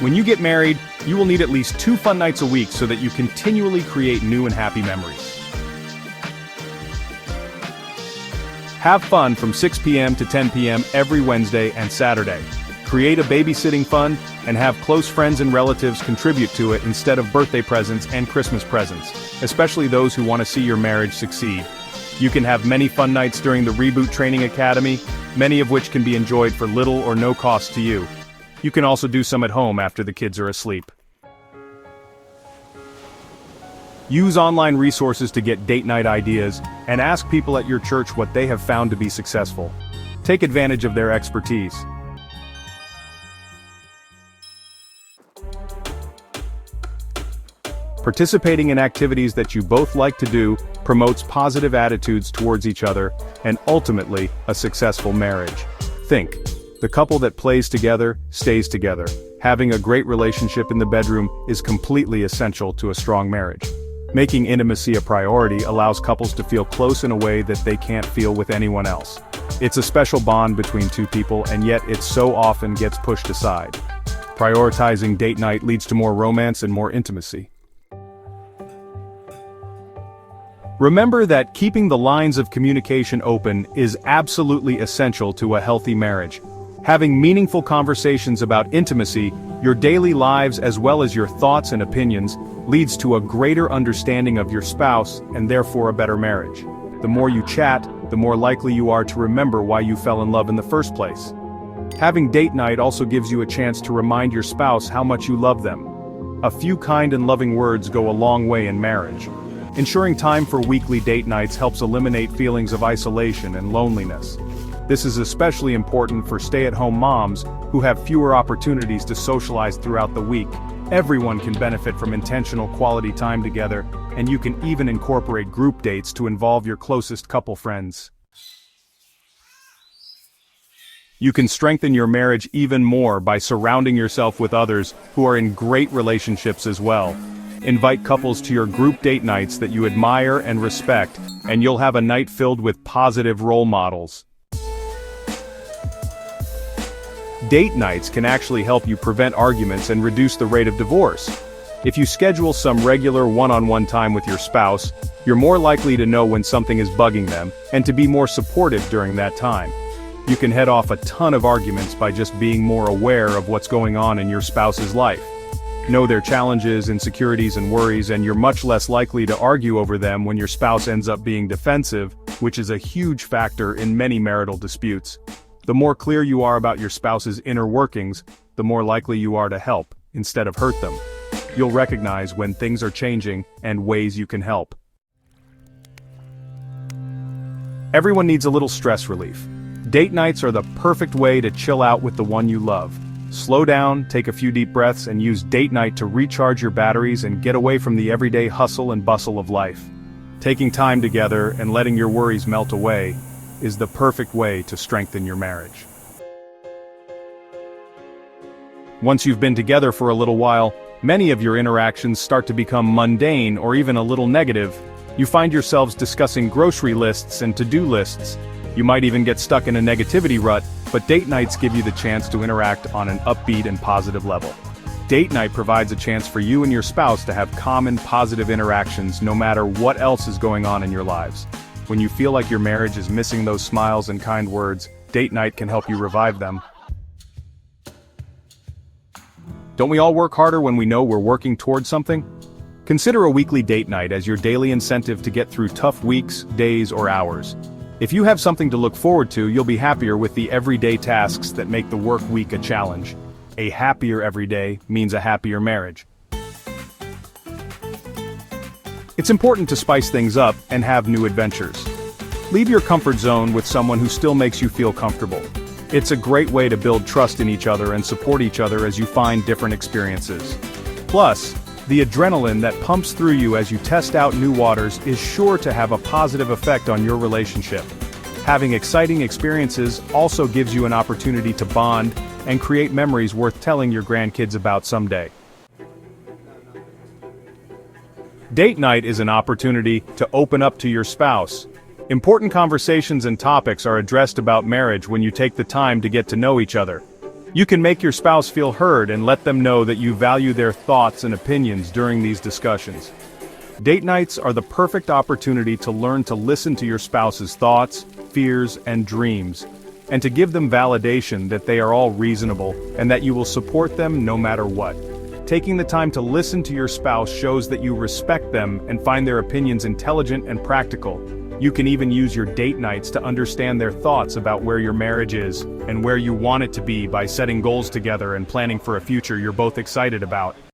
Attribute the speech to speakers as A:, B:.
A: When you get married, you will need at least 2 fun nights a week so that you continually create new and happy memories. Have fun from 6 p.m. to 10 p.m. every Wednesday and Saturday. Create a babysitting fund and have close friends and relatives contribute to it instead of birthday presents and Christmas presents, especially those who want to see your marriage succeed. You can have many fun nights during the Reboot Training Academy, many of which can be enjoyed for little or no cost to you. You can also do some at home after the kids are asleep. Use online resources to get date night ideas, and ask people at your church what they have found to be successful. Take advantage of their expertise. Participating in activities that you both like to do promotes positive attitudes towards each other and ultimately a successful marriage. Think. The couple that plays together stays together. Having a great relationship in the bedroom is completely essential to a strong marriage. Making intimacy a priority allows couples to feel close in a way that they can't feel with anyone else. It's a special bond between two people, and yet it so often gets pushed aside. Prioritizing date night leads to more romance and more intimacy. Remember that keeping the lines of communication open is absolutely essential to a healthy marriage. Having meaningful conversations about intimacy, your daily lives as well as your thoughts and opinions, leads to a greater understanding of your spouse and therefore a better marriage. The more you chat, the more likely you are to remember why you fell in love in the first place. Having date night also gives you a chance to remind your spouse how much you love them. A few kind and loving words go a long way in marriage. Ensuring time for weekly date nights helps eliminate feelings of isolation and loneliness. This is especially important for stay-at-home moms who have fewer opportunities to socialize throughout the week. Everyone can benefit from intentional quality time together, and you can even incorporate group dates to involve your closest couple friends. You can strengthen your marriage even more by surrounding yourself with others who are in great relationships as well. Invite couples to your group date nights that you admire and respect, and you'll have a night filled with positive role models. Date nights can actually help you prevent arguments and reduce the rate of divorce. If you schedule some regular one-on-one time with your spouse, you're more likely to know when something is bugging them, and to be more supportive during that time. You can head off a ton of arguments by just being more aware of what's going on in your spouse's life. Know their challenges, insecurities, and worries, and you're much less likely to argue over them when your spouse ends up being defensive, which is a huge factor in many marital disputes. The more clear you are about your spouse's inner workings, the more likely you are to help, instead of hurt them. You'll recognize when things are changing and ways you can help. Everyone needs a little stress relief. Date nights are the perfect way to chill out with the one you love. Slow down, take a few deep breaths, and use date night to recharge your batteries and get away from the everyday hustle and bustle of life. Taking time together and letting your worries melt away is the perfect way to strengthen your marriage. Once you've been together for a little while, many of your interactions start to become mundane or even a little negative. You find yourselves discussing grocery lists and to-do lists. You might even get stuck in a negativity rut, but date nights give you the chance to interact on an upbeat and positive level. Date night provides a chance for you and your spouse to have common positive interactions no matter what else is going on in your lives. When you feel like your marriage is missing those smiles and kind words, date night can help you revive them. Don't we all work harder when we know we're working towards something? Consider a weekly date night as your daily incentive to get through tough weeks, days, or hours. If you have something to look forward to, you'll be happier with the everyday tasks that make the work week a challenge. A happier everyday means a happier marriage. It's important to spice things up and have new adventures. Leave your comfort zone with someone who still makes you feel comfortable. It's a great way to build trust in each other and support each other as you find different experiences. Plus, the adrenaline that pumps through you as you test out new waters is sure to have a positive effect on your relationship. Having exciting experiences also gives you an opportunity to bond and create memories worth telling your grandkids about someday. Date night is an opportunity to open up to your spouse. Important conversations and topics are addressed about marriage when you take the time to get to know each other. You can make your spouse feel heard and let them know that you value their thoughts and opinions during these discussions. Date nights are the perfect opportunity to learn to listen to your spouse's thoughts, fears, and dreams, and to give them validation that they are all reasonable and that you will support them no matter what. Taking the time to listen to your spouse shows that you respect them and find their opinions intelligent and practical. You can even use your date nights to understand their thoughts about where your marriage is and where you want it to be by setting goals together and planning for a future you're both excited about.